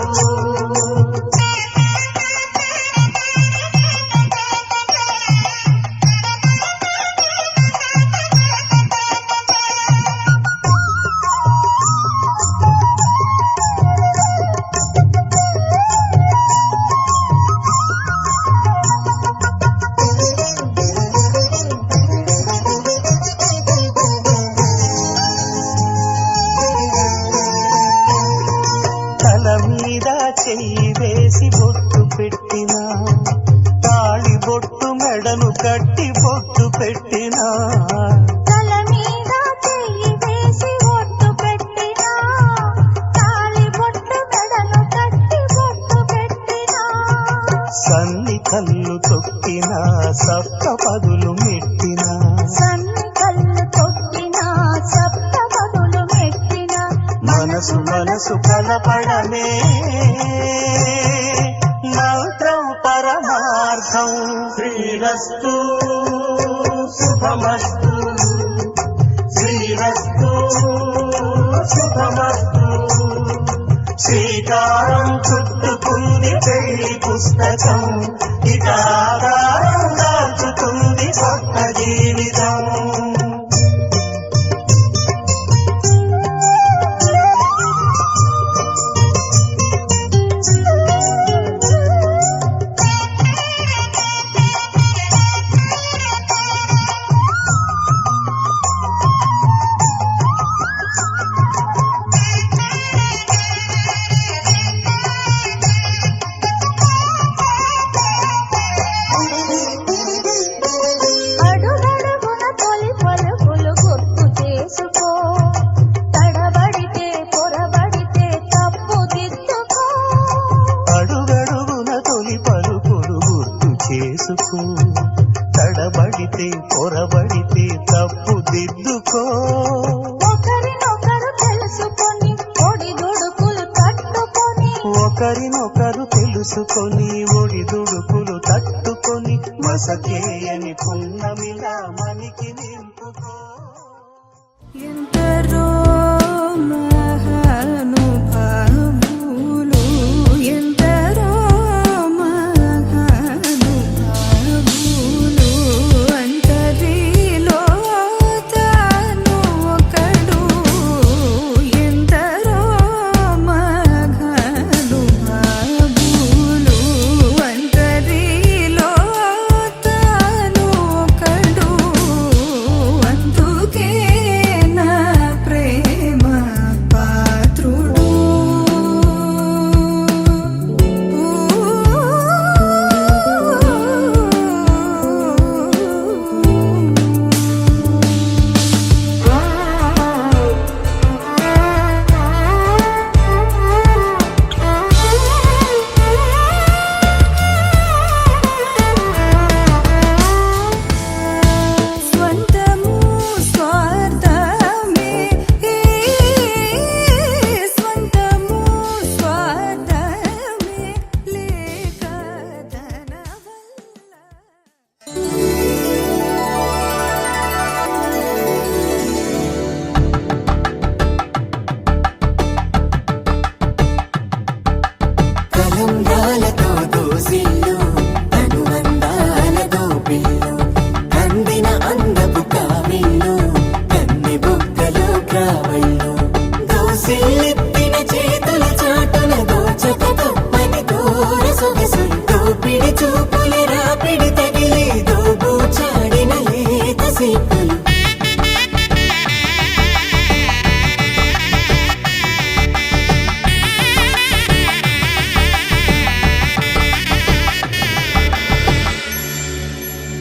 కట్టి బొట్టు పెట్టినా తల మీద చెయ్యి వేసి ఒట్టు పెట్టినా తాళి బొట్టు మెడను కట్టి బొట్టు పెట్టినా సన్ని కళ్ళు తొక్కినా సప్త పదులు మెట్టినా సన్ని కళ్ళు తొక్కినా సప్త పదులు మెట్టినా మనసు మనసు కలపడమే మంత్రం పరమార్థం శ్రీరస్తు శుభమస్తు శ్రీరస్తు శుభమస్తు శ్రీకారం చుట్టుకుంది పెళ్లి పుస్తకం ఇక ఆధారం దాచుతుంది కొత్త జీవితం అడుగడుగున తొలి పలుకులు గుర్తు చేసుకో తడబడితే పొరబడితే తప్పు దిద్దుకో అడుగడుగున తొలి పలుకులు గుర్తు చేసుకో తడబడితే పొరబడితే తప్పు దిద్దుకో ఒకరినొకరు తెలుసుకొని ఒడిదుడుకులు తట్టుకొని ఒకరినొకరు తెలుసుకొని ఒడిదుడుకులు తట్టుకొని మసకేయని పున్నమిలా మనికి నింపుకో ఎందరో మహానుభావులు ఎందరో మహానుభావులు అంతరిలో తాను ఒకడు ఎందరో మహానుభావులు అంతరిలో తాను ఒకడు అందుకే నా ప్రేమ పాత్రుడు స్వంతము స్వార్థమే స్వంతము స్వార్థమే లేక తన కలంగాలతో దోసిల్లు అనుబంధాలతో పిల్లు అందిన అందపు కావిల్లు కన్నె బుగ్గలు గ్రావళ్ళు దోసిల్లెత్తిన చేతుల చాటున దోచక తప్పని దూర సొగసులు దోపిడి చూపుల రాపిడి తగిలి దోబూచాడిన లేత సీపులు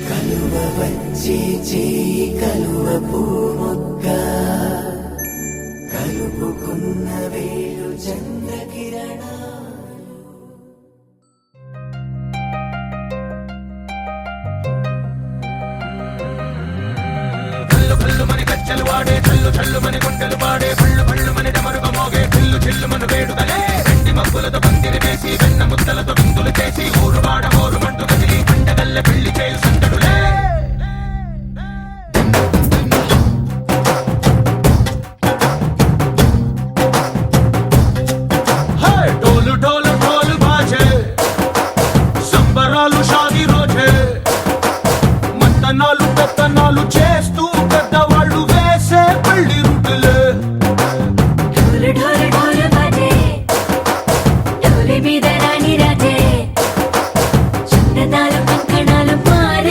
కలువ వచ్చే చేయి కలువ పూమొక్క కలుపుకున్న వేలు చంద్రకిరణ డోలు డోలు ఢోలు బాజే సంబరాలు షాదీ రోజే మత్తనాలు పెత్తనాలు చేస్తూ పెద్దవాళ్ళు వేసే పెళ్లి రుటులే ढोल ढोल ढोल बाजे ढोली మీద రాణి రాజే చందనాలు కంకణాలు మారే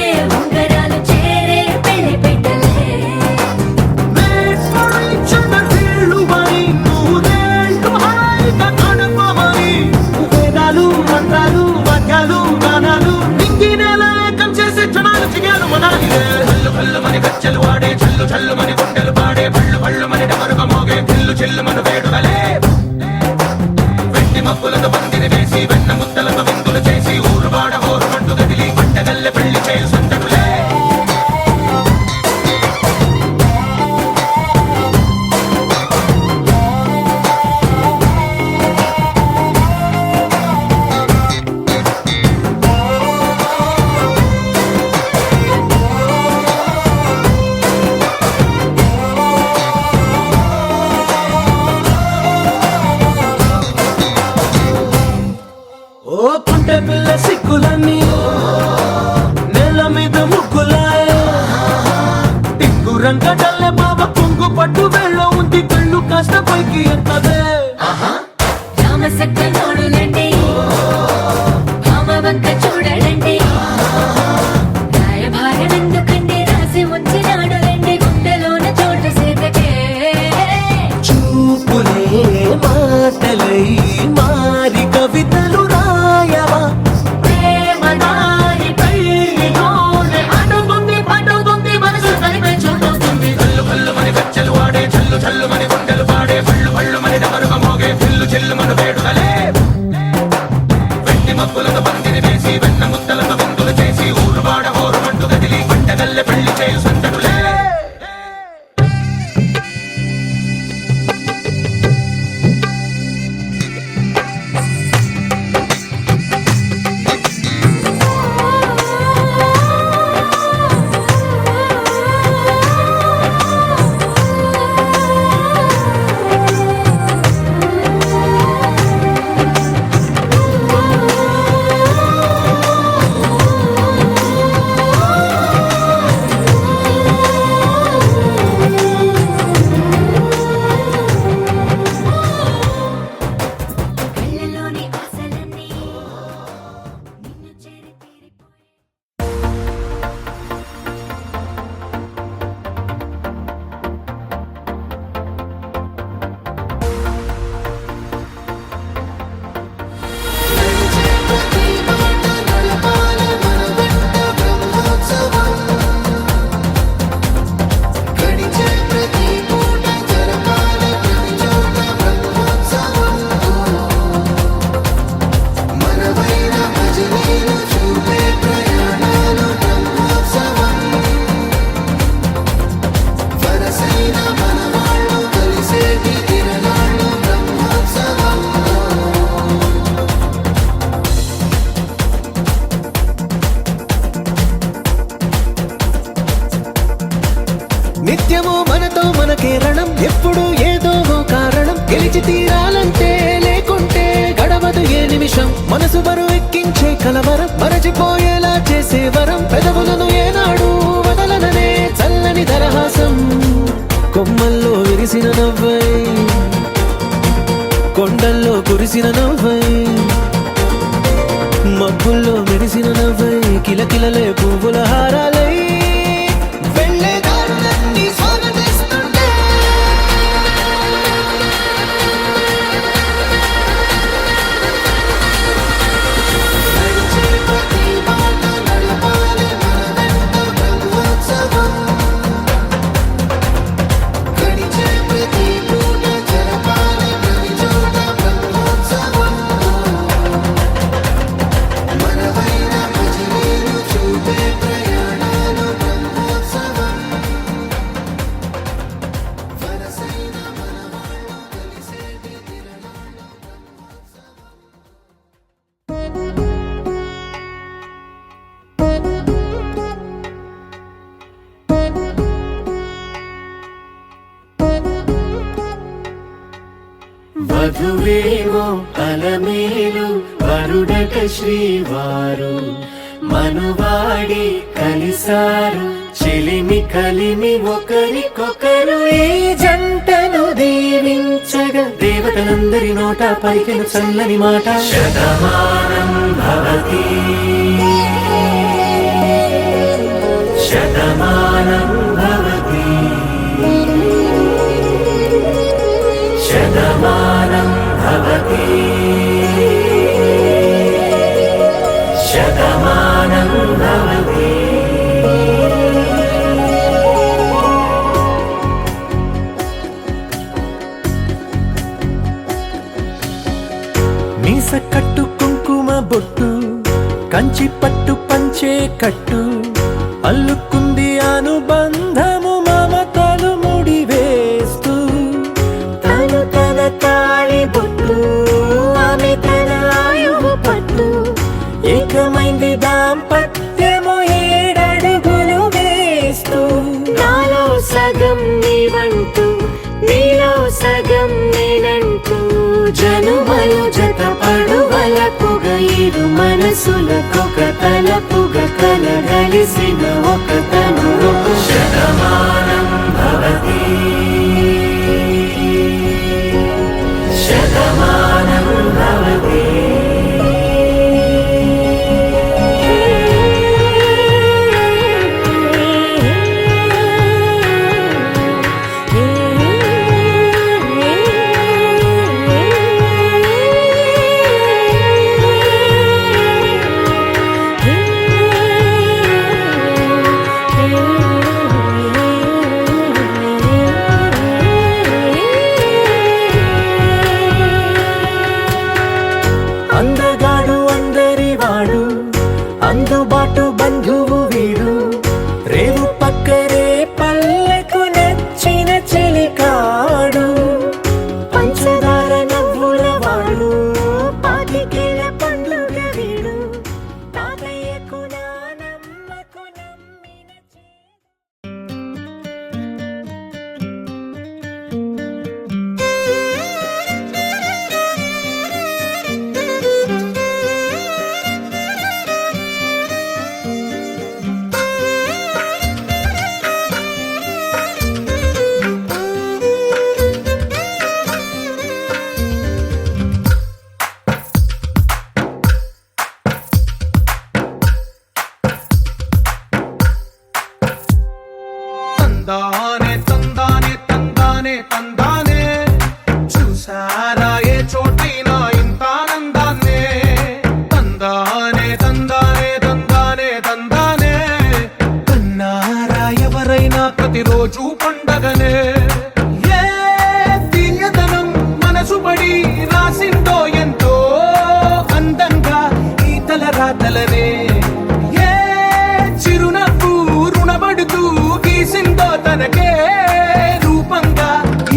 తాగిరే హల్లు హల్లు మని గజ్జలు వాడే చల్లు చల్లు మని గుండెలు పాడే భళ్ళు భళ్ళు మని డమరుగ మోగే జిల్లు చిల్లు మను వేడుదలే వెండి మబ్బులతో పందిరి వేసి వెన్న ముద్దలతో విందులు చేసి ఊరు వాడ హోరు మంటు గదిలి పంటగల్లె పెళ్లి చేయు సందడులే ఓ పుంటె పిల్ల సిక్కులన్నీ నెల మీద ముగ్గులాయ టింగు రంగడల్లె బాబా కుంగు పట్టు వెళ్ళ ఉంది కళ్ళు కాస్త పైకి ఎత్తదే రామసక్క నోడునండి భామవంక చూడడండి రాయభారం ఎందుకండి రాసి ఉంచినాడు రండి గుండెలోన చోటు సేతకే చూపులే మాటలై మారి కవితలు రాయవా ప్రేమ దారి పెళ్లిలోనే అడుగుంది పడుగుంది మనసు కలిపే చూడుతుంది కల్లు కల్లు మని గజ్జలు వాడే చల్లు చల్లు మని గుండెలు పాడే భళ్ళు భళ్ళు మని డమరుగ మోగే జిల్లు చిల్లు మను వేడుదలే వెండి మబ్బులతో పందిరి వేసి వెన్న ముద్దలతో విందులు చేసి ఊరు వాడ హోరు మంటు గదిలి పంటగల్లె పెళ్లి చేయు సందడులే కళ్ళలోని ఆశలన్నీ నిన్ను చేరి తీరిపోయి నిత్యము మనతో మనకే రణం ఎప్పుడు ఏదో ఓ కారణం గెలిచి తీరాలంటే లేకుంటే గడవదు ఏ నిమిషం మనసు బరువు ఎక్కించే కలవరం మరచిపోయేలా చేసే వరం పెదవులను ఏనాడు వదలననే చల్లని దరహాసం కొమ్మల్లో విరిసిన నవ్వై కొండల్లో కురిసిన నవ్వై మబ్బుల్లో మెరిసిన నవ్వై కిలకిలలే పువ్వుల హారాలై వెళ్ళే దారులన్నీ స్వాగతిస్తుంటే వధువేమో అలమేలు వరుడట శ్రీవారు మనువాడి కలిసారు చెలిమి కలిమి ఒకరికొకరు ఈ జంటను దీవించగా దేవతలందరి నోట పలికిన చల్లని మాట శతమానం భవతి శతమానం భవతి శతమానం భవతి శతమానం భవతి కంచి పట్టు పంచే కట్టు అల్లుకుంది అనుబంధము మమతలు ముడివేస్తూ తను తన తాళి బొట్టు ఆమె తన ఆయువు పట్టు ఏకమైంది దాంపత్యము 7 అడుగులు వేస్తూ నాలో సగం నీవంటూ నీలో సగం నేనంటూ జనుమలు జత పడువలపుగ ఇరు మనసులకొక తలపుగ కలగలిసిన ఒక తను శతమానం భవతి శతమానం భవతి అందగాడు అందరివాడు అందుబాటు బంధువు వీడు రేవు పక్కరే పల్లెకు నచ్చిన చెలికాడు పంచదార నవ్వుల వాడు పాతికేల పండుగ వీడు తాతయ్యకు నానమ్మకు నమ్మిన తందానే తందానే తందానే తందానే చూసారా ఏ చోటైనా ఇంత ఆనందాన్నే తందానే తందానే తందానే తందానే కన్నారా ఎవరైనా ప్రతిరోజు పండగనే ఏ తీయదనం మనసు పడి రాసిందో ఎంతో అందంగా ఈ తలరాతలనే ఏ చిరునవ్వు రుణపడుతూ గీసిందో తనకే రూపంగా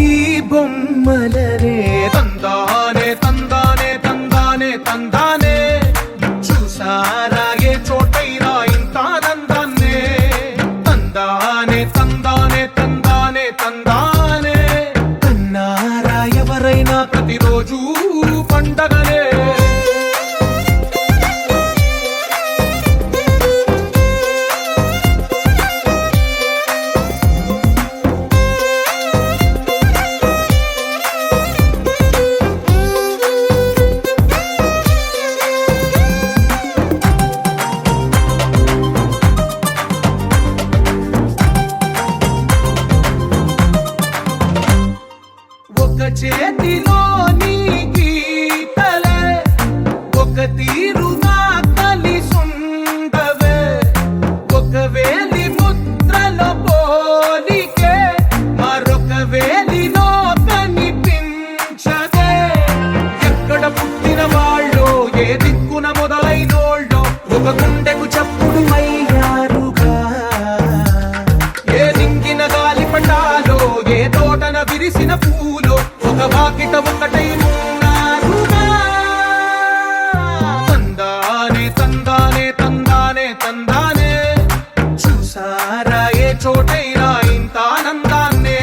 ఈ బొమ్మలనే తందానే తందానే తందానే తందానే చూసారా ఏ చోటైనా ఇంత ఆనందాన్నే తందానే తందానే తందానే తందానే కన్నారా ఎవరైనా ప్రతిరోజు పండగనే ఒక చేతిలో నీ గీతలే ఒక తీరుగా కలిసుండవే ఒక వేలి ముద్రల పోలికే మరొక వేలిలో కనిపించదే ఎక్కడ పుట్టిన వాళ్ళో ఏ దిక్కున మొదలైనోళ్ళో ఒక గుండెకు చప్పుడు అయ్యారుగా ఏ దింగిన గాలి పటాలో ఏ తోటన విరిసిన పూలో ఒక వాకిట ఒకటై ఉన్నారుగా తందానే తందానే తందానే తందానే చూసారా ఏ చోటైనా ఇంత ఆనందాన్నే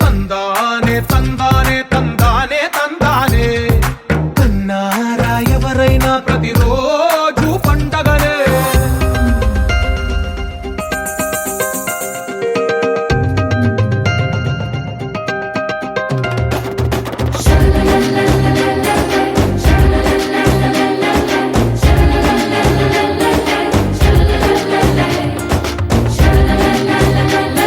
తందానే తందానే తందానే తందానే కన్నారా ఎవరైనా ప్రతిరోజు పండగనే la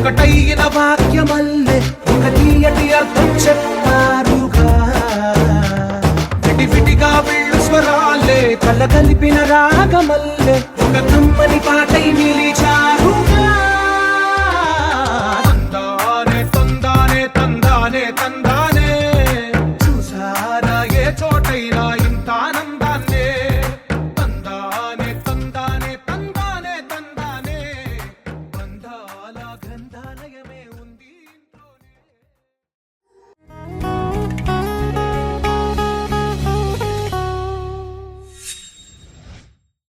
ఒకటైన వాక్యమల్లే ఒక తీయటి అర్థం చెప్పారుగా విడివిడిగా వెళ్ళు స్వరాలే కల కలిపిన రాగమల్లే ఒక కమ్మని పాటై నిలిచారు